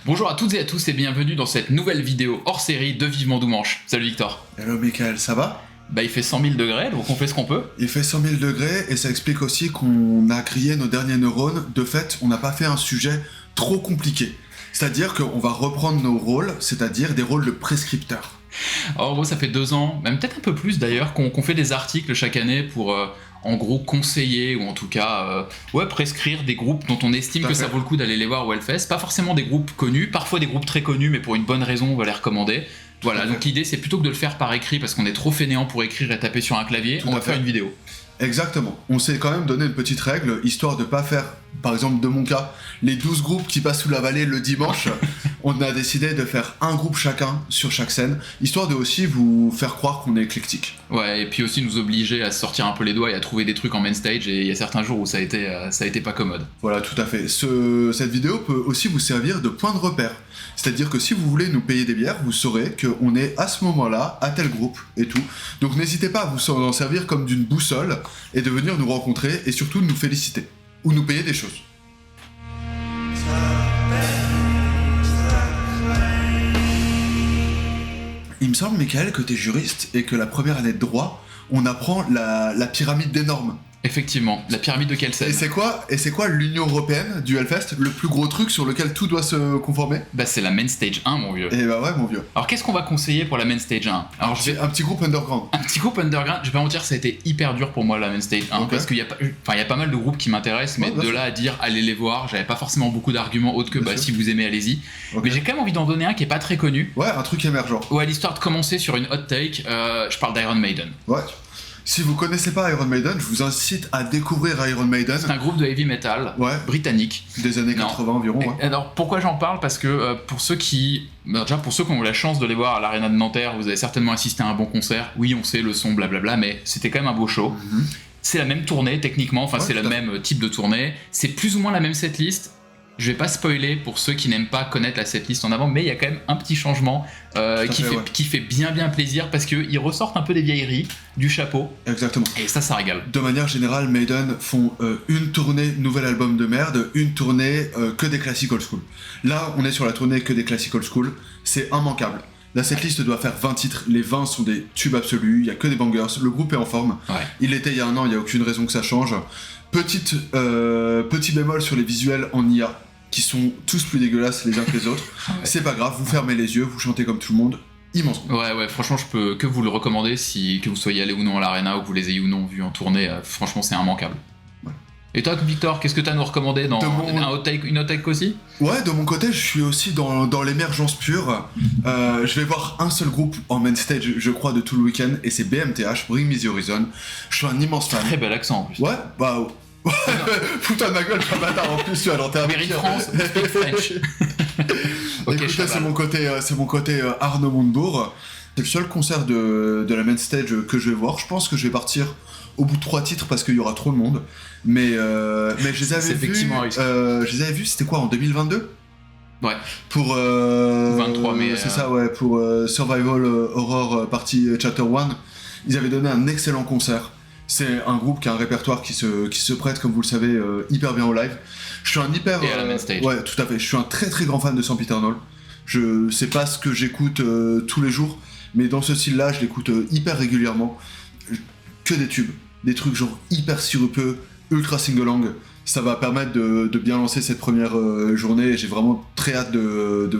Bonjour à toutes et à tous et bienvenue dans cette nouvelle vidéo hors série de Vivement Doumanche. Salut Victor. Hello Michael, ça va? Bah il fait 100 000 degrés, donc on fait ce qu'on peut. Il fait 100 000 degrés et ça explique aussi qu'on a grillé nos derniers neurones. De fait, on n'a pas fait un sujet trop compliqué. C'est-à-dire qu'on va reprendre nos rôles, c'est-à-dire des rôles de prescripteurs. Alors en gros ça fait 2 ans, même peut-être un peu plus d'ailleurs, qu'on fait des articles chaque année pour en gros conseiller ou en tout cas prescrire des groupes dont on estime que ça vaut le coup d'aller les voir au Hellfest. Pas forcément des groupes connus, parfois des groupes très connus mais pour une bonne raison on va les recommander. Voilà, donc l'idée c'est plutôt que de le faire par écrit parce qu'on est trop fainéant pour écrire et taper sur un clavier, on va faire une vidéo. Exactement. On s'est quand même donné une petite règle, histoire de pas faire, par exemple de mon cas, les 12 groupes qui passent sous la vallée le dimanche. On a décidé de faire un groupe chacun sur chaque scène, histoire de aussi vous faire croire qu'on est éclectique. Ouais, et puis aussi nous obliger à sortir un peu les doigts et à trouver des trucs en main stage, et il y a certains jours où ça a été pas commode. Voilà, tout à fait. Cette vidéo peut aussi vous servir de point de repère. C'est-à-dire que si vous voulez nous payer des bières, vous saurez qu'on est à ce moment-là, à tel groupe et tout. Donc n'hésitez pas à vous en servir comme d'une boussole et de venir nous rencontrer et surtout de nous féliciter. Ou nous payer des choses. Il me semble, Michael, que t'es juriste et que la première année de droit, on apprend la pyramide des normes. Effectivement, la pyramide de Kelsen. Et c'est quoi l'Union Européenne du Hellfest, le plus gros truc sur lequel tout doit se conformer? Bah c'est la Main Stage 1 mon vieux. Et bah ouais mon vieux. Alors qu'est-ce qu'on va conseiller pour la Main Stage 1? Alors un petit groupe underground. Un petit groupe underground, je vais pas mentir, ça a été hyper dur pour moi la Main Stage 1 parce qu'il y a pas mal de groupes qui m'intéressent, mais de là à dire allez les voir, j'avais pas forcément beaucoup d'arguments autres que si vous aimez allez-y. Mais j'ai quand même envie d'en donner un qui est pas très connu. Ouais, un truc émergent. Ouais, l'histoire de commencer sur une hot take, je parle d'Iron Maiden. Ouais. Si vous connaissez pas Iron Maiden, je vous incite à découvrir Iron Maiden. C'est un groupe de heavy metal britannique. Des années 80 environ. Ouais. Alors pourquoi j'en parle? Parce que pour ceux qui ont la chance de les voir à l'Arena de Nanterre, vous avez certainement assisté à un bon concert. Oui, on sait le son, blablabla, mais c'était quand même un beau show. C'est la même tournée techniquement, c'est le même type de tournée. C'est plus ou moins la même setlist. Je vais pas spoiler pour ceux qui n'aiment pas connaître la setlist en avant, mais il y a quand même un petit changement qui fait bien plaisir parce qu'ils ressortent un peu des vieilleries du chapeau. Exactement. Et ça régale. De manière générale, Maiden font une tournée nouvel album de merde, une tournée que des classiques old school. Là, on est sur la tournée que des classiques old school, c'est immanquable. La setlist doit faire 20 titres, les 20 sont des tubes absolus, il y a que des bangers, le groupe est en forme. Ouais. Il l'était il y a 1 an, il n'y a aucune raison que ça change. Petit bémol sur les visuels en IA, qui sont tous plus dégueulasses les uns que les autres. C'est pas grave, vous fermez les yeux, vous chantez comme tout le monde. Immense. Ouais, franchement, je peux que vous le recommander, que vous soyez allé ou non à l'Arena, ou que vous les ayez ou non vus en tournée, franchement, c'est immanquable. Ouais. Et toi, Victor, qu'est-ce que t'as à nous recommander dans une hot take aussi? Ouais, de mon côté, je suis aussi dans l'émergence pure. Je vais voir un seul groupe en main stage, je crois, de tout le week-end, et c'est BMTH, Bring Me The Horizon. Je suis un immense fan. Très bel accent en plus. Ouais, bah... Fous-toi de ma gueule, pas bâtard en plus, tu vas l'enterrer. Mérite France, speak French. Écoutez, c'est mon côté Arnaud Montebourg. C'est le seul concert de la main stage que je vais voir. Je pense que je vais partir au bout de 3 titres parce qu'il y aura trop de monde. Mais je les avais vus, c'était quoi, en 2022? Ouais. Pour 23 mai. C'est ça, ouais, pour Survival Horror Party Chapter 1. Ils avaient donné un excellent concert. C'est un groupe qui a un répertoire qui se prête, comme vous le savez, hyper bien au live. Je suis un hyper... Et à la main stage. Ouais, tout à fait. Je suis un très très grand fan de Sempiternal. Je sais pas ce que j'écoute tous les jours, mais dans ce style-là, je l'écoute hyper régulièrement. Que des tubes. Des trucs genre hyper sirupeux, ultra sing-along. Ça va permettre de bien lancer cette première journée. Et j'ai vraiment très hâte de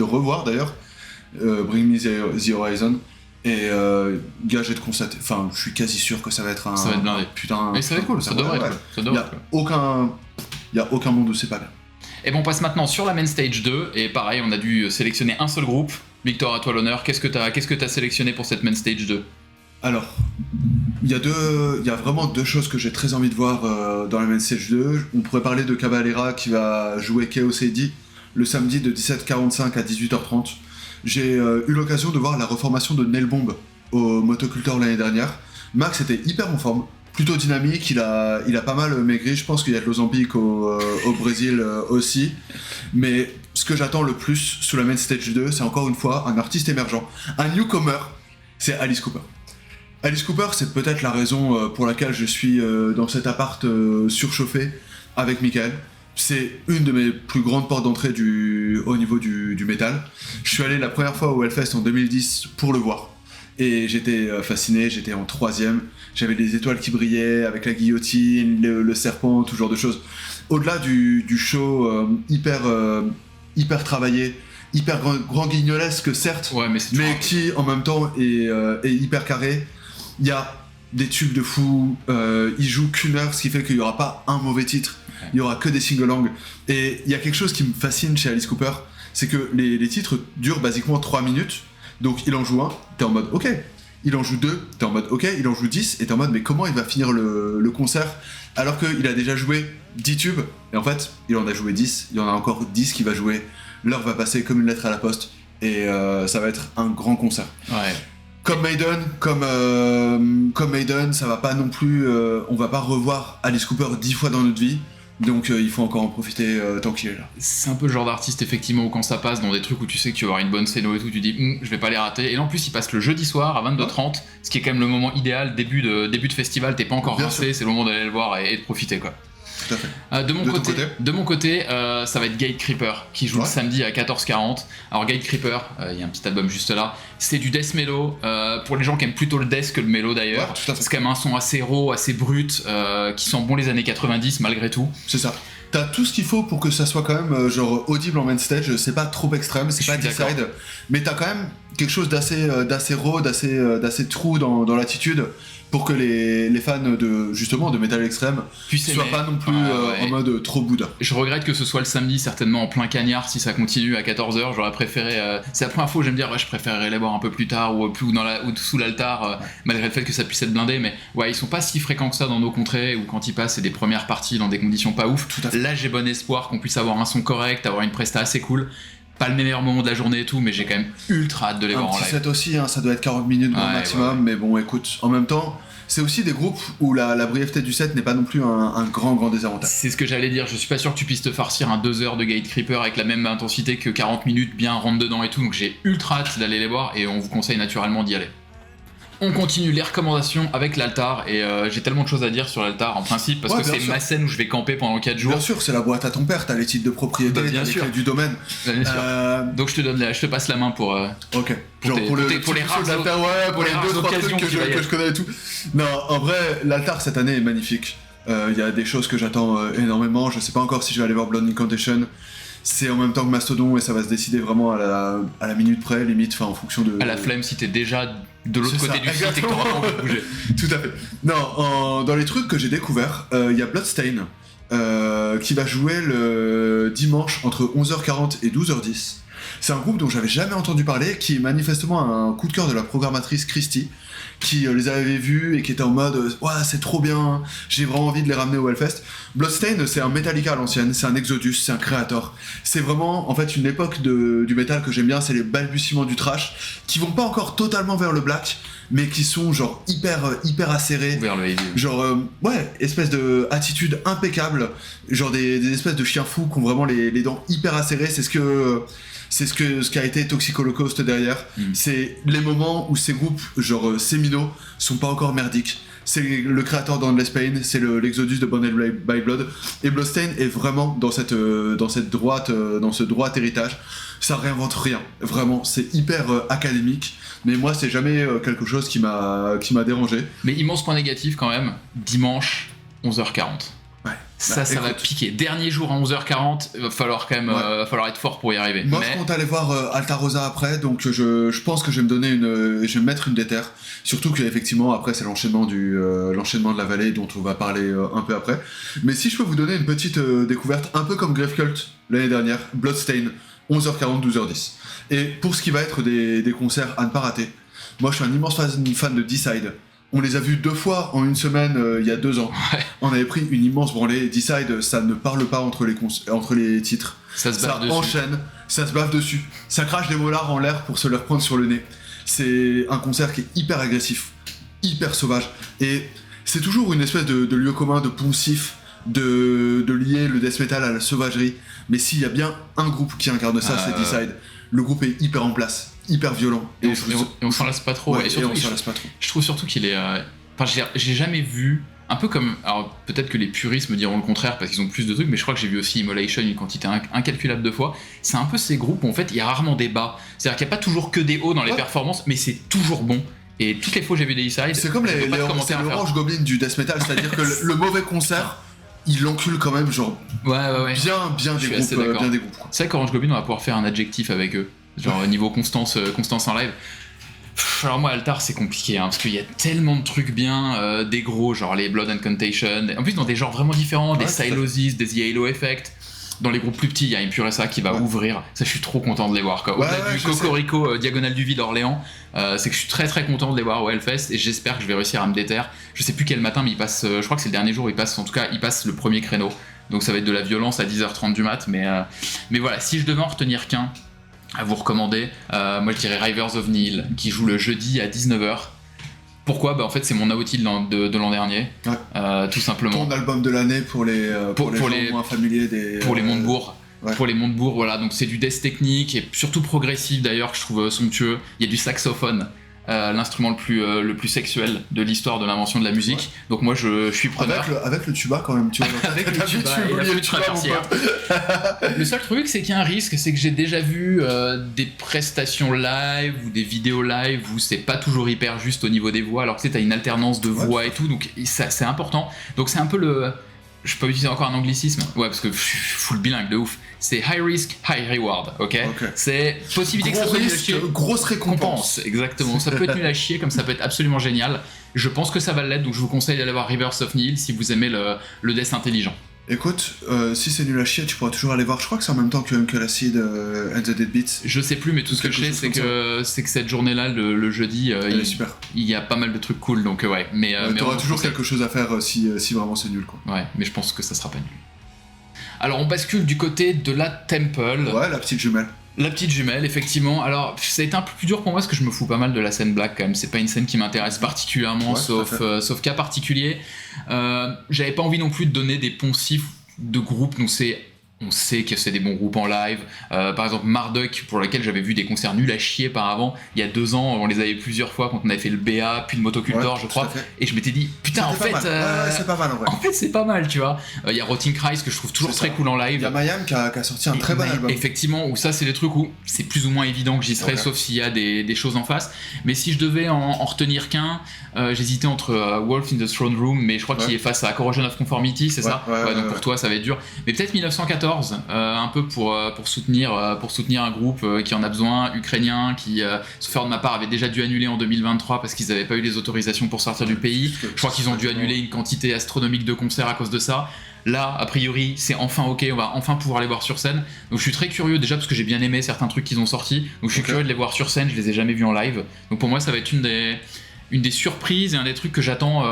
revoir d'ailleurs Bring Me The Horizon. Et gagé de constater, enfin je suis quasi sûr que ça va être un... Ça va être blindé. Putain... Mais ça va être cool, ça devrait être cool. Il y a aucun monde où c'est pas bien. Et bon, on passe maintenant sur la main stage 2, et pareil, on a dû sélectionner un seul groupe. Victor, à toi l'honneur, qu'est-ce que t'as sélectionné pour cette main stage 2? Alors, il y a vraiment 2 choses que j'ai très envie de voir dans la main stage 2. On pourrait parler de Cavalera qui va jouer Chaos AD le samedi de 17h45 à 18h30. J'ai eu l'occasion de voir la reformation de Nailbomb au Motocultor l'année dernière. Max était hyper en forme, plutôt dynamique, il a pas mal maigri, je pense qu'il y a de l'Ozempic au Brésil aussi. Mais ce que j'attends le plus sous la main stage 2, c'est encore une fois un artiste émergent, un newcomer, c'est Alice Cooper. Alice Cooper, c'est peut-être la raison pour laquelle je suis dans cet appart surchauffé avec Michael. c'est une de mes plus grandes portes d'entrée au niveau du métal. Je suis allé la première fois au Hellfest en 2010 pour le voir. Et j'étais fasciné, j'étais en 3ème, j'avais des étoiles qui brillaient avec la guillotine, le serpent, tout genre de choses. Au-delà du show hyper travaillé, hyper grand guignolesque certes, Ouais, mais qui en même temps est hyper carré. Il y a des tubes de fou, il joue qu'une heure, ce qui fait qu'il n'y aura pas un mauvais titre, il y aura que des sing-along. Et il y a quelque chose qui me fascine chez Alice Cooper, c'est que les titres durent basiquement 3 minutes, donc il en joue un, t'es en mode ok, il en joue 2, t'es en mode ok, il en joue 10, et t'es en mode mais comment il va finir le concert alors qu'il a déjà joué 10 tubes, et en fait il en a joué 10, il y en a encore 10 qui va jouer, l'heure va passer comme une lettre à la poste, et ça va être un grand concert. Ouais. Comme Maiden, ça va pas non plus, on va pas revoir Alice Cooper 10 fois dans notre vie, donc il faut encore en profiter tant qu'il est là. C'est un peu le genre d'artiste effectivement où quand ça passe dans des trucs où tu sais que tu vas avoir une bonne scéno et tout, tu dis je vais pas les rater. Et là en plus il passe le jeudi soir à 22h30, ce qui est quand même le moment idéal, début de festival, t'es pas encore rincé, c'est le moment d'aller le voir et de profiter quoi. Tout à fait. De mon côté, ça va être Gatecreeper qui joue le samedi à 14h40. Alors Gatecreeper, il y a un petit album juste là, c'est du death mellow, pour les gens qui aiment plutôt le death que le mellow d'ailleurs. Ouais, c'est quand même un son assez raw, assez brut, qui sent bon les années 90 malgré tout. C'est ça. T'as tout ce qu'il faut pour que ça soit quand même genre audible en main stage, c'est pas trop extrême, c'est pas D-side, mais t'as quand même quelque chose d'assez raw, d'assez true dans l'attitude, pour que les fans de métal extrême soient pas non plus en mode trop bouddha. Je regrette que ce soit le samedi, certainement en plein cagnard, si ça continue à 14h, j'aurais préféré... c'est la première fois où j'aime dire, je préférerais les voir un peu plus tard, ou sous l'altar, malgré le fait que ça puisse être blindé, mais ouais, ils sont pas si fréquents que ça dans nos contrées, ou quand ils passent, c'est des premières parties dans des conditions pas ouf. Là, j'ai bon espoir qu'on puisse avoir un son correct, avoir une presta assez cool. Pas le meilleur moment de la journée et tout, mais j'ai quand même ultra hâte de les voir en live. Un petit set aussi, ça doit être 40 minutes grand maximum, mais bon, écoute, en même temps, c'est aussi des groupes où la brièveté du set n'est pas non plus un grand désavantage. C'est ce que j'allais dire, je suis pas sûr que tu puisses te farcir un 2 heures de Gatecreeper avec la même intensité que 40 minutes bien rentre dedans et tout, donc j'ai ultra hâte d'aller les voir et on vous conseille naturellement d'y aller. On continue les recommandations avec l'altar et j'ai tellement de choses à dire sur l'altar en principe parce que c'est ma scène où je vais camper pendant 4 jours. Bien sûr, c'est la boîte à ton père, t'as les titres de propriété, t'as les clés du domaine. Bien sûr. Donc je te passe la main pour... Ok. Pour les rares occasions que je connais et tout. Non, en vrai, l'altar cette année est magnifique. Il y a des choses que j'attends énormément. Je sais pas encore si je vais aller voir Blood Incantation. C'est en même temps que Mastodon et ça va se décider vraiment à la minute près, limite, en fonction de... À la flemme si t'es déjà de l'autre côté du site et que t'auras pas envie de bouger. Tout à fait. Non, dans les trucs que j'ai découverts, il y a Bloodstain qui va jouer le dimanche entre 11h40 et 12h10. C'est un groupe dont j'avais jamais entendu parler, qui est manifestement un coup de cœur de la programmatrice Christy, qui les avait vus et qui était en mode ouais, c'est trop bien, j'ai vraiment envie de les ramener au Hellfest. Bloodstain, c'est un Metallica à l'ancienne, c'est un Exodus, c'est un Creator. C'est vraiment en fait une époque du métal que j'aime bien, c'est les balbutiements du thrash qui vont pas encore totalement vers le black, mais qui sont genre hyper acérés. Vers le heavy. Genre espèce de attitude impeccable, genre des espèces de chiens fous qui ont vraiment les dents hyper acérées, c'est ce qu'a été Toxic Holocaust derrière. C'est les moments où ces groupes, genre séminaux, sont pas encore merdiques. C'est le créateur d'Endless Pain, c'est l'Exodus de Bonded by Blood. Et Bloodstain est vraiment dans ce droit héritage. Ça réinvente rien. Vraiment, c'est hyper académique. Mais moi, c'est jamais quelque chose qui m'a dérangé. Mais immense point négatif quand même, dimanche, 11h40. Ça va piquer. Dernier jour à 11h40, il va falloir quand même falloir être fort pour y arriver. Moi, je compte aller voir Alta Rosa après, donc je pense que je vais je vais me mettre une déterre. Surtout qu'effectivement, après, c'est l'enchaînement de la vallée dont on va parler un peu après. Mais si je peux vous donner une petite découverte, un peu comme Grave Cult l'année dernière, Bloodstain, 11h40, 12h10. Et pour ce qui va être des concerts à ne pas rater, moi, je suis un immense fan de D-Side. On les a vus 2 fois en une semaine il y a 2 ans. Ouais. On avait pris une immense branlée. D-Side, ça ne parle pas entre les titres. Ça se bave dessus. Enchaîne, ça se bave dessus. Ça crache des molards en l'air pour se leur prendre sur le nez. C'est un concert qui est hyper agressif, hyper sauvage. Et c'est toujours une espèce de lieu commun, de poncif, de lier le death metal à la sauvagerie. Mais s'il y a bien un groupe qui incarne ça, c'est D-Side. Le groupe est hyper en place, hyper violent. Et on s'en lasse pas trop. Ouais, et on s'en lasse pas trop. Je trouve surtout qu'il est... Enfin, j'ai jamais vu un peu comme, alors peut-être que les puristes me diront le contraire parce qu'ils ont plus de trucs, mais je crois que j'ai vu aussi Immolation une quantité incalculable de fois. C'est un peu ces groupes où en fait il y a rarement des bas. C'est-à-dire qu'il n'y a pas toujours que des hauts dans les performances, mais c'est toujours bon. Et toutes les fois que j'ai vu des E-Side, c'est comme les Orange Goblin du death metal, c'est-à-dire que le mauvais concert, il l'encule quand même, genre ouais. bien des groupes. C'est vrai qu'Orange Goblin, on va pouvoir faire un adjectif avec eux, genre niveau constance en live. Alors moi Altar c'est compliqué parce qu'il y a tellement de trucs bien, des gros genre les Blood Incantation, en plus dans des genres vraiment différents, des Sylosis, des The Halo Effect. Dans les groupes plus petits, il y a Impuresa qui va ouvrir. Ça, je suis trop content de les voir. Au-delà du Cocorico Diagonale du Vide Orléans, c'est que je suis très très content de les voir au Hellfest et j'espère que je vais réussir à me déterre. Je sais plus quel matin, mais il passe, je crois que c'est le dernier jour, il passe le premier créneau. Donc ça va être de la violence à 10h30 du mat. Mais voilà, si je devais en retenir qu'un à vous recommander, moi je dirais Rivers of Nihil qui joue le jeudi à 19h. Pourquoi ? En fait, c'est mon Aotil de l'an dernier, tout simplement. Ton album de l'année pour les moins familiers pour les Montebourg. Pour les Montebourg, voilà. Donc c'est du death technique et surtout progressif d'ailleurs que je trouve somptueux. Il y a du saxophone, l'instrument le plus sexuel de l'histoire de l'invention de la musique. Ouais. Donc moi je suis preneur. Avec le tuba quand même, tu vois. Avec le tuba, le seul truc c'est qu'il y a un risque, c'est que j'ai déjà vu des prestations live ou des vidéos live où c'est pas toujours hyper juste au niveau des voix, alors que tu sais, t'as une alternance de voix et tout, donc ça, c'est important. Donc c'est un peu le... Je peux utiliser encore un anglicisme ? Ouais, parce que je suis full bilingue de ouf. C'est high risk, high reward, ok. C'est possibilité que ça soit nul à chier. Grosse récompense. Exactement. Ça peut être nul à chier, comme ça peut être absolument génial. Je pense que ça va l'être, donc je vous conseille d'aller voir Rivers of Nihil si vous aimez le death intelligent. Écoute, si c'est nul à chier, tu pourras toujours aller voir. Je crois que c'est en même temps que Uncle Acid and the Dead Beats. Je sais plus, mais tout ce que je sais, c'est que cette journée-là, le jeudi, il y a pas mal de trucs cool. Donc ouais. Mais t'auras toujours quelque chose à faire si vraiment c'est nul, quoi. Ouais, mais je pense que ça sera pas nul. Alors on bascule du côté de la Temple. Ouais, la petite jumelle. La petite jumelle, effectivement. Alors, ça a été un peu plus dur pour moi parce que je me fous pas mal de la scène black quand même. C'est pas une scène qui m'intéresse particulièrement, sauf cas particulier. J'avais pas envie non plus de donner des poncifs de groupes. On sait que c'est des bons groupes en live. Par exemple, Marduk, pour lequel j'avais vu des concerts nuls à chier par avant. Il y a 2 ans, on les avait plusieurs fois quand on avait fait le BA, puis le Motocultor, je crois. Et je m'étais dit, putain, en fait, c'est pas mal en vrai. En fait, c'est pas mal, tu vois. Il y a Rotting Christ que je trouve toujours très cool en live. Il y a Mayhem qui a sorti un très bon album. Effectivement, où ça, c'est des trucs où c'est plus ou moins évident que j'y serai, sauf s'il y a des choses en face. Mais si je devais en retenir qu'un, j'hésitais entre Wolf in the Throne Room, mais je crois qu'il est face à Corrosion of Conformity, c'est ça ? Donc pour toi, ça va être dur. Mais peut-être 1914, un peu pour soutenir un groupe qui en a besoin, ukrainien, qui, sauf faire de ma part, avait déjà dû annuler en 2023 parce qu'ils n'avaient pas eu les autorisations pour sortir du pays. Je crois qu'ils ont dû annuler une quantité astronomique de concerts à cause de ça. Là, a priori, c'est enfin ok, on va enfin pouvoir les voir sur scène. Donc je suis très curieux déjà parce que j'ai bien aimé certains trucs qu'ils ont sortis. Donc je suis curieux de les voir sur scène, je les ai jamais vus en live. Donc pour moi, ça va être une des surprises et un des trucs que j'attends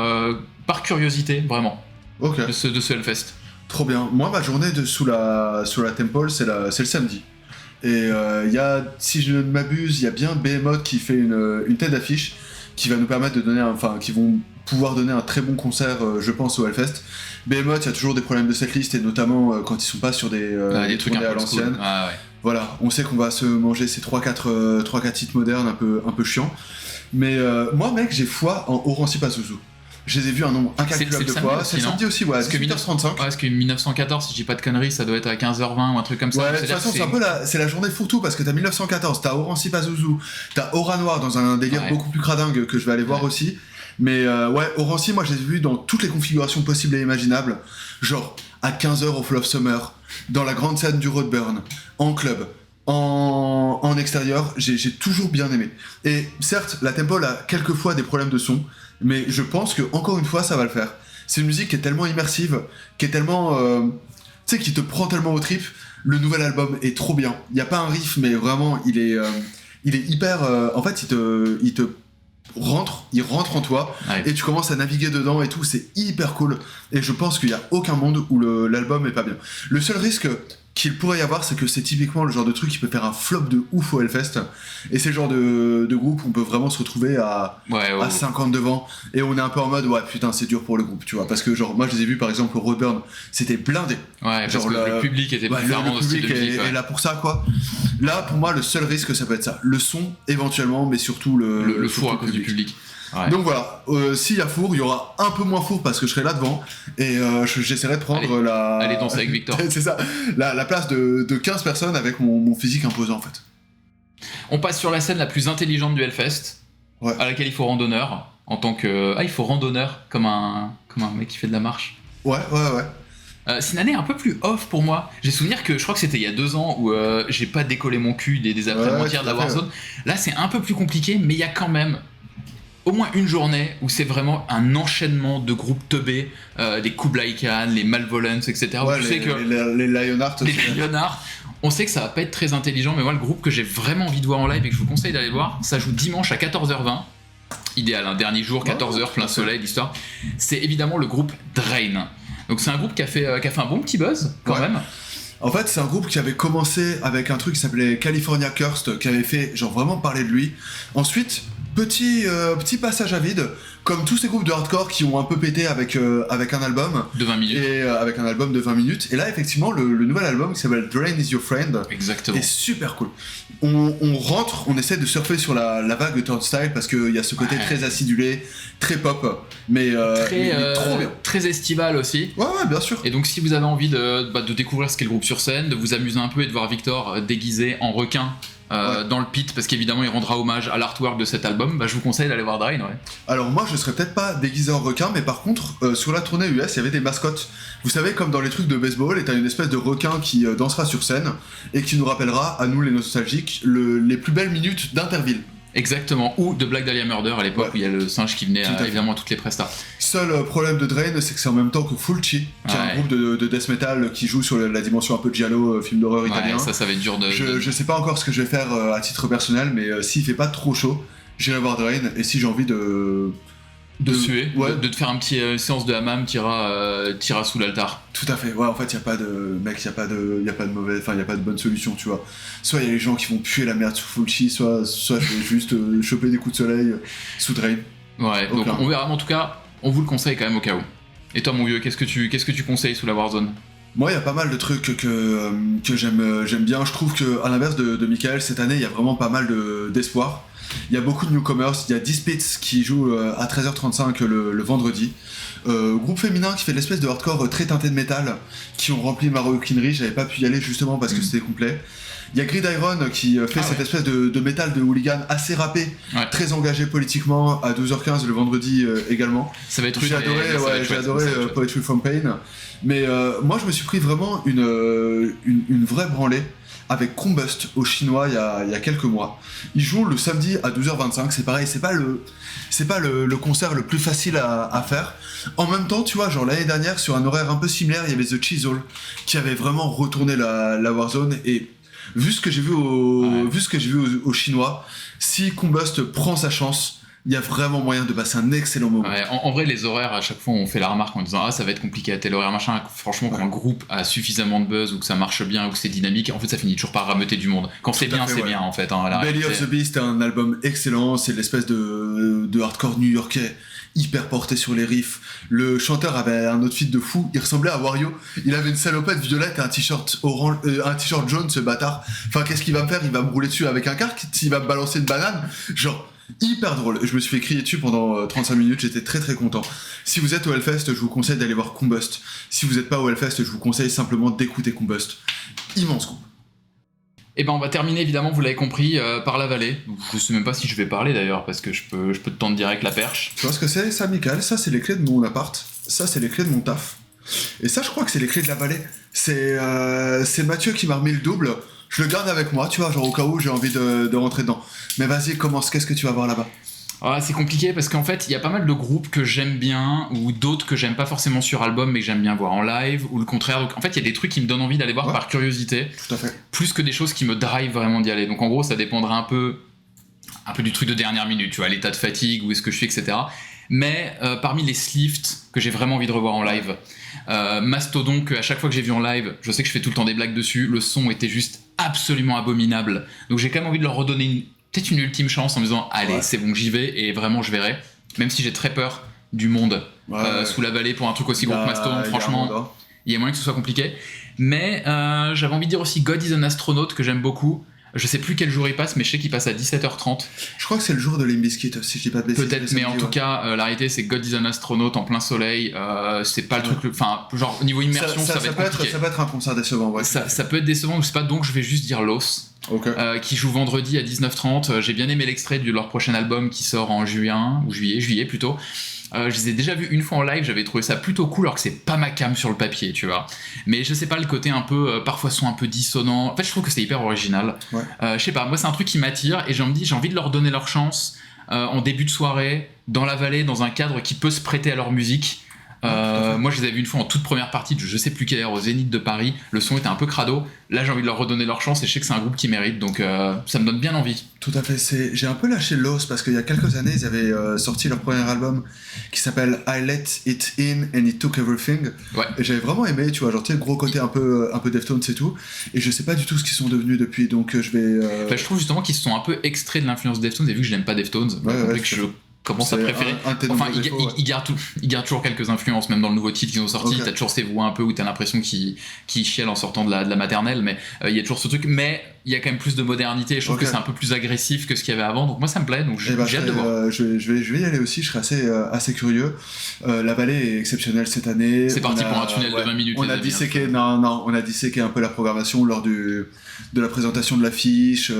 par curiosité, vraiment, de ce Hellfest. Trop bien. Moi, ma journée sous la Temple, c'est le samedi. Et il y a, si je ne m'abuse, il y a bien Behemoth qui fait une tête d'affiche qui va nous permettre de donner, qui vont pouvoir donner un très bon concert, je pense, au Hellfest. Behemoth, il y a toujours des problèmes de setlist, et notamment quand ils sont pas sur des trucs à l'ancienne. Voilà, on sait qu'on va se manger ces 3-4 titres modernes un peu chiants. Mais moi, mec, j'ai foi en Orancy Pazuzu. Je les ai vus un nombre incalculable de fois. C'est le samedi aussi, ouais, à 18h35. Parce que 1914, si je dis pas de conneries, ça doit être à 15h20 ou un truc comme ça. Ouais, de toute façon, c'est un peu la journée fourre-tout parce que t'as 1914, t'as Orancy Pazuzu, t'as Aura Noir dans un délire beaucoup plus cradingue que je vais aller voir aussi. Mais Orancy, moi je les ai vus dans toutes les configurations possibles et imaginables. Genre à 15h au Fall of Summer, dans la grande scène du Roadburn, en club. En extérieur, j'ai toujours bien aimé. Et certes, la Temple a quelquefois des problèmes de son, mais je pense que encore une fois, ça va le faire. C'est une musique qui est tellement immersive, qui est tellement, tu sais, qui te prend tellement aux tripes. Le nouvel album est trop bien. Il y a pas un riff, mais vraiment, il est hyper. En fait, il rentre en toi et tu commences à naviguer dedans et tout. C'est hyper cool. Et je pense qu'il y a aucun monde où l'album est pas bien. Le seul risque qu'il pourrait y avoir, c'est que c'est typiquement le genre de truc qui peut faire un flop de ouf au Hellfest, et c'est le genre de groupe où on peut vraiment se retrouver à 50 devant, et on est un peu en mode ouais putain c'est dur pour le groupe, tu vois, parce que genre moi je les ai vus par exemple au Roadburn, c'était blindé, genre parce que le public était plus fermant, le public est là pour ça quoi. Là pour moi le seul risque ça peut être ça, le son éventuellement, mais surtout le four à cause du public. Ouais. Donc voilà, s'il y a four, il y aura un peu moins four parce que je serai là devant et j'essaierai de prendre Allez danser avec Victor. C'est ça, la place de 15 personnes avec mon physique imposant en fait. On passe sur la scène la plus intelligente du Hellfest, à laquelle il faut rendre honneur en tant que... il faut rendre honneur comme un mec qui fait de la marche. Ouais. C'est une année un peu plus off pour moi. J'ai souvenir que je crois que c'était il y a 2 ans où j'ai pas décollé mon cul des après-midi entières de la Warzone. Là c'est un peu plus compliqué, mais il y a quand même au moins une journée où c'est vraiment un enchaînement de groupes teubés, des Kublai Khan, les Malvolence, etc. Ouais, tu sais que les Lionheart aussi. les Lionheart, on sait que ça va pas être très intelligent, mais moi le groupe que j'ai vraiment envie de voir en live et que je vous conseille d'aller voir, ça joue dimanche à 14h20. Idéal, un dernier jour, 14h, plein soleil, l'histoire. C'est évidemment le groupe Drain. Donc c'est un groupe qui a fait un bon petit buzz quand même. En fait, c'est un groupe qui avait commencé avec un truc qui s'appelait California Cursed, qui avait fait genre vraiment parler de lui. Ensuite, petit passage à vide, comme tous ces groupes de hardcore qui ont un peu pété avec un album de 20 minutes. Et avec un album de 20 minutes. Et là, effectivement, le nouvel album qui s'appelle Drain is Your Friend. Exactement. Est super cool. On rentre, on essaie de surfer sur la vague de Turnstile parce qu'il y a ce côté très acidulé, très pop, mais trop bien. Très estival aussi. Ouais, bien sûr. Et donc si vous avez envie de découvrir ce qu'est le groupe sur scène, de vous amuser un peu et de voir Victor déguisé en requin dans le pit, parce qu'évidemment il rendra hommage à l'artwork de cet album, je vous conseille d'aller voir Drain. Alors moi je serais peut-être pas déguisé en requin, mais par contre sur la tournée US il y avait des mascottes. Vous savez, comme dans les trucs de baseball, et t'as une espèce de requin qui dansera sur scène et qui nous rappellera, à nous les nostalgiques, les plus belles minutes d'Interville. Exactement, ou de Black Dahlia Murder à l'époque où il y a le singe qui venait évidemment à toutes les prestas. Seul problème de Drain, c'est que c'est en même temps que Fulci, qui est un groupe de death metal qui joue sur la dimension un peu giallo, film d'horreur italien. Ça va être dur de... Je sais pas encore ce que je vais faire à titre personnel, mais s'il fait pas trop chaud, j'irai voir Drain, et si j'ai envie de suer, de te faire un petit séance de hammam, t'iras sous l'altar. Tout à fait, en fait y a pas de mec, y a pas de mauvais, enfin y a pas de bonne solution, tu vois. Soit il y a les gens qui vont puer la merde sous Fulci, soit je vais juste choper des coups de soleil sous Drain. Donc on verra, mais en tout cas, on vous le conseille quand même au cas où. Et toi mon vieux, qu'est-ce que tu conseilles sous la Warzone ? Moi, il y a pas mal de trucs que j'aime bien. Je trouve que, à l'inverse de Michael, cette année, il y a vraiment pas mal d'espoir. Il y a beaucoup de newcomers. Il y a 10 Spits qui jouent à 13h35 le vendredi. Groupe féminin qui fait de l'espèce de hardcore très teinté de métal, qui ont rempli ma maroquinerie. J'avais pas pu y aller justement parce que c'était complet. Il y a Gridiron qui fait cette espèce de métal de hooligan assez râpé, très engagé politiquement, à 12h15 le vendredi également. Ça va être J'ai adoré Poetry from Pain. Mais moi je me suis pris vraiment une vraie branlée avec Combust au chinois il y a quelques mois. Ils jouent le samedi à 12h25, c'est pareil, c'est pas le concert le plus facile à faire. En même temps, tu vois, genre l'année dernière, sur un horaire un peu similaire, il y avait The Chisel qui avait vraiment retourné la Warzone, et vu ce que j'ai vu au chinois, si Combust prend sa chance, il y a vraiment moyen de passer un excellent moment. En vrai, les horaires, à chaque fois, on fait la remarque en disant ça va être compliqué à tel horaire, machin. Franchement, quand un groupe a suffisamment de buzz, ou que ça marche bien, ou que c'est dynamique, en fait, ça finit toujours par rameuter du monde. Quand c'est bien, c'est bien, en fait. Belly of the Beast est un album excellent, c'est l'espèce de hardcore new-yorkais hyper porté sur les riffs. Le chanteur avait un outfit de fou, il ressemblait à Wario. Il avait une salopette violette et un t-shirt orange, un t-shirt jaune, ce bâtard. Enfin, qu'est-ce qu'il va me faire ? Il va me rouler dessus avec un carc ? Il va me balancer une banane ? Genre, hyper drôle. Je me suis fait crier dessus pendant 35 minutes, j'étais très très content. Si vous êtes au Hellfest, je vous conseille d'aller voir Combust. Si vous n'êtes pas au Hellfest, je vous conseille simplement d'écouter Combust. Immense groupe. Et on va terminer évidemment, vous l'avez compris, par la vallée. Je sais même pas si je vais parler d'ailleurs, parce que je peux te tendre direct la perche. Tu vois ce que c'est, ça, Michael ? Ça, c'est les clés de mon appart. Ça, c'est les clés de mon taf. Et ça, je crois que c'est les clés de la vallée. C'est Mathieu qui m'a remis le double. Je le garde avec moi, tu vois, genre au cas où j'ai envie de rentrer dedans. Mais vas-y, commence, qu'est-ce que tu vas voir là-bas ? C'est compliqué parce qu'en fait, il y a pas mal de groupes que j'aime bien, ou d'autres que j'aime pas forcément sur album, mais que j'aime bien voir en live, ou le contraire. Donc en fait, il y a des trucs qui me donnent envie d'aller voir par curiosité, tout à fait. Plus que des choses qui me drive vraiment d'y aller. Donc en gros, ça dépendra un peu du truc de dernière minute, tu vois, l'état de fatigue, où est-ce que je suis, etc. Mais parmi les Slift que j'ai vraiment envie de revoir en live, Mastodon, que à chaque fois que j'ai vu en live, je sais que je fais tout le temps des blagues dessus, le son était juste absolument abominable. Donc j'ai quand même envie de leur redonner peut-être une ultime chance en me disant allez, c'est bon, j'y vais et vraiment je verrai. Même si j'ai très peur du monde sous la vallée pour un truc aussi gros que Mastodon, franchement, il y a moyen que ce soit compliqué. Mais j'avais envie de dire aussi God is an Astronaut, que j'aime beaucoup. Je sais plus quel jour il passe, mais je sais qu'il passe à 17h30. Je crois que c'est le jour de Limp Bizkit, si je dis pas de bêtises. Peut-être, mais en tout cas, la réalité c'est God is an Astronaut en plein soleil. C'est pas le truc. Enfin, genre, au niveau immersion, ça va être compliqué. Ça peut être un concert décevant, ouais. Ça peut être décevant, je sais pas, donc je vais juste dire Los. Okay. Qui joue vendredi à 19h30. J'ai bien aimé l'extrait de leur prochain album qui sort en juillet plutôt. Je les ai déjà vus une fois en live, j'avais trouvé ça plutôt cool alors que c'est pas ma cam sur le papier, tu vois. Mais je sais pas, le côté un peu, parfois son un peu dissonant. En fait, je trouve que c'est hyper original. Ouais. Je sais pas, moi c'est un truc qui m'attire et j'ai envie de leur donner leur chance en début de soirée, dans la vallée, dans un cadre qui peut se prêter à leur musique. Moi je les avais vus une fois en toute première partie de je sais plus quelle heure au Zénith de Paris, le son était un peu crado, là j'ai envie de leur redonner leur chance et je sais que c'est un groupe qui mérite, donc ça me donne bien envie. Tout à fait, j'ai un peu lâché l'os parce qu'il y a quelques années ils avaient sorti leur premier album qui s'appelle I Let It In and It Took Everything, ouais. Et j'avais vraiment aimé, tu vois, genre tu sais, le gros côté un peu Deftones et tout, et je sais pas du tout ce qu'ils sont devenus depuis, donc je vais... Enfin, je trouve justement qu'ils se sont un peu extraits de l'influence Deftones, et vu que je n'aime pas Deftones, je commence à préférer. Enfin, ils gardent toujours quelques influences, même dans le nouveau titre qu'ils ont sorti. Okay. T'as toujours ces voix un peu où t'as l'impression qu'ils chialent en sortant de la maternelle, mais il y a toujours ce truc. Mais il y a quand même plus de modernité. Et je trouve que c'est un peu plus agressif que ce qu'il y avait avant. Donc moi, ça me plaît. Donc j'ai hâte de voir. Je vais y aller aussi. Je serais assez curieux. La vallée est exceptionnelle cette année. C'est parti pour un tunnel de 20 minutes. On a disséqué un peu la programmation lors de la présentation de l'affiche.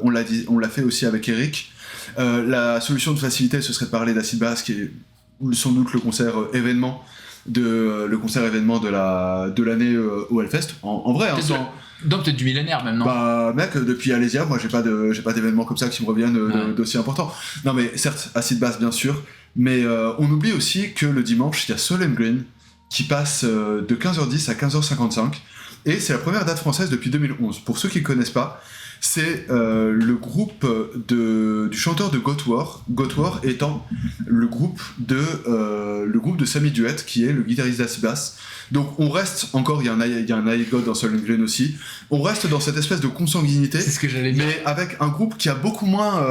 On l'a fait aussi avec Eric. La solution de facilité, ce serait de parler d'Acid Bass, qui est sans doute le concert événement de l'année au Hellfest. En vrai, peut-être du millénaire même, non? Bah mec, depuis Alésia, moi j'ai pas d'événements comme ça qui me reviennent d'aussi important. Non mais certes, Acid Bass bien sûr, mais on oublie aussi que le dimanche il y a Soul & Green qui passe de 15h10 à 15h55 et c'est la première date française depuis 2011. Pour ceux qui ne connaissent pas, c'est le groupe du chanteur de Goat War étant le groupe de Samy Duet, qui est le guitariste d'Acid Bass. Donc on reste encore, il y a un Night God dans Soul & Green aussi, on reste dans cette espèce de consanguinité, c'est ce que j'allais dire, mais avec un groupe qui a beaucoup moins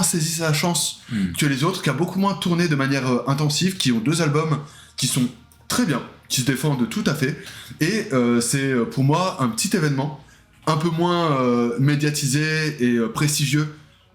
saisi sa chance que les autres, qui a beaucoup moins tourné de manière intensive, qui ont 2 albums qui sont très bien, qui se défendent tout à fait, et c'est pour moi un petit événement un peu moins médiatisé et prestigieux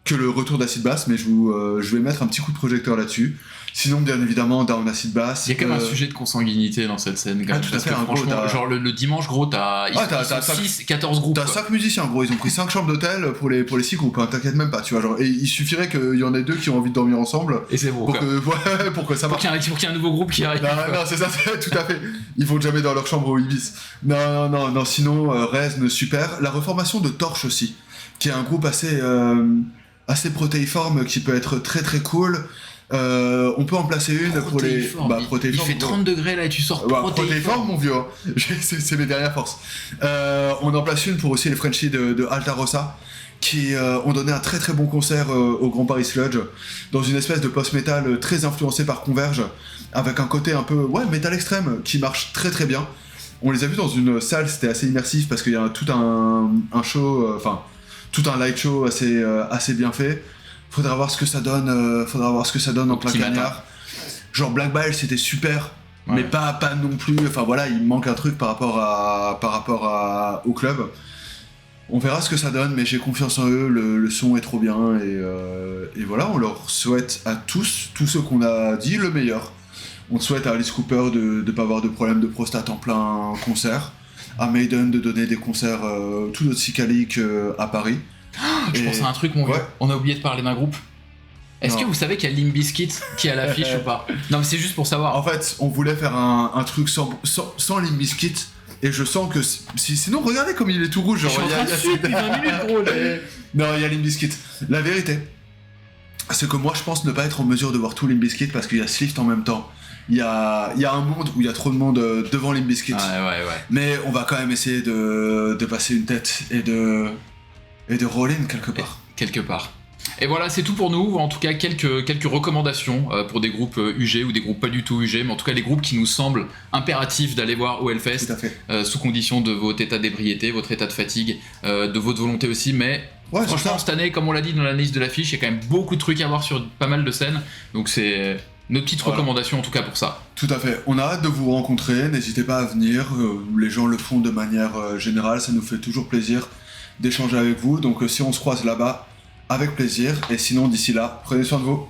que le retour d'Acid Bass, mais je vais mettre un petit coup de projecteur là-dessus. Sinon, bien évidemment, Down Acid Bass. Il y a quand même un sujet de consanguinité dans cette scène. Tout à fait, franchement, genre le dimanche, gros, t'as 14 groupes. T'as 5 musiciens, gros. Ils ont pris 5 chambres d'hôtel pour les 6 groupes. Hein, t'inquiète même pas, tu vois. Genre, et il suffirait qu'il y en ait 2 qui ont envie de dormir ensemble. Et c'est bon. Pour que ça marche. Pour qu'il y ait un nouveau groupe qui arrive. Non, c'est ça, tout à fait. Ils vont jamais dans leur chambre au Ibis. Non. Sinon, Rezn, super. La reformation de Torche aussi, qui est un groupe assez protéiforme qui peut être très très cool. On peut en placer une pour les protéiformes. Il fait 30 degrés là et tu sors protéiforme mon vieux. C'est mes dernières forces. On en place une pour aussi les Frenchies de Alta Rossa qui ont donné un très très bon concert au Grand Paris Sludge dans une espèce de post-metal très influencé par Converge avec un côté un peu métal extrême qui marche très très bien. On les a vus dans une salle, c'était assez immersif parce qu'il y a tout un show, tout un light show assez bien fait. Faudra voir ce que ça donne en plein cagnard. Genre Black Bile c'était super, mais pas non plus. Enfin voilà, il manque un truc par rapport au club. On verra ce que ça donne, mais j'ai confiance en eux. Le son est trop bien et voilà, on leur souhaite à tous ceux qu'on a dit le meilleur. On souhaite à Alice Cooper de ne pas avoir de problème de prostate en plein concert, à Maiden de donner des concerts tout aussi qualiques à Paris. Je pense à un truc, mon vieux. On a oublié de parler d'un groupe. Est-ce que vous savez qu'il y a Limp Bizkit qui est à l'affiche ou pas? Non, mais c'est juste pour savoir. En fait, on voulait faire un truc sans Limp Bizkit, et je sens que sinon, regardez comme il est tout rouge. Genre, il y a 20 minutes, gros. Non, il y a Limp Bizkit. La vérité, c'est que moi, je pense ne pas être en mesure de voir tout Limp Bizkit parce qu'il y a Slift en même temps. Il y a un monde où il y a trop de monde devant Limp Bizkit. Ouais. Mais on va quand même essayer de passer une tête et de roll-in quelque part. Et voilà, c'est tout pour nous. En tout cas, quelques recommandations pour des groupes UG ou des groupes pas du tout UG, mais en tout cas les groupes qui nous semblent impératifs d'aller voir au Hellfest, sous condition de votre état d'ébriété, votre état de fatigue, de votre volonté aussi. Mais franchement, cette année, comme on l'a dit dans l'analyse de l'affiche, il y a quand même beaucoup de trucs à voir sur pas mal de scènes. Donc c'est nos petites recommandations en tout cas pour ça. Tout à fait. On a hâte de vous rencontrer. N'hésitez pas à venir. Les gens le font de manière générale. Ça nous fait toujours plaisir d'échanger avec vous. Donc si on se croise là-bas, avec plaisir. Et sinon, d'ici là, prenez soin de vous.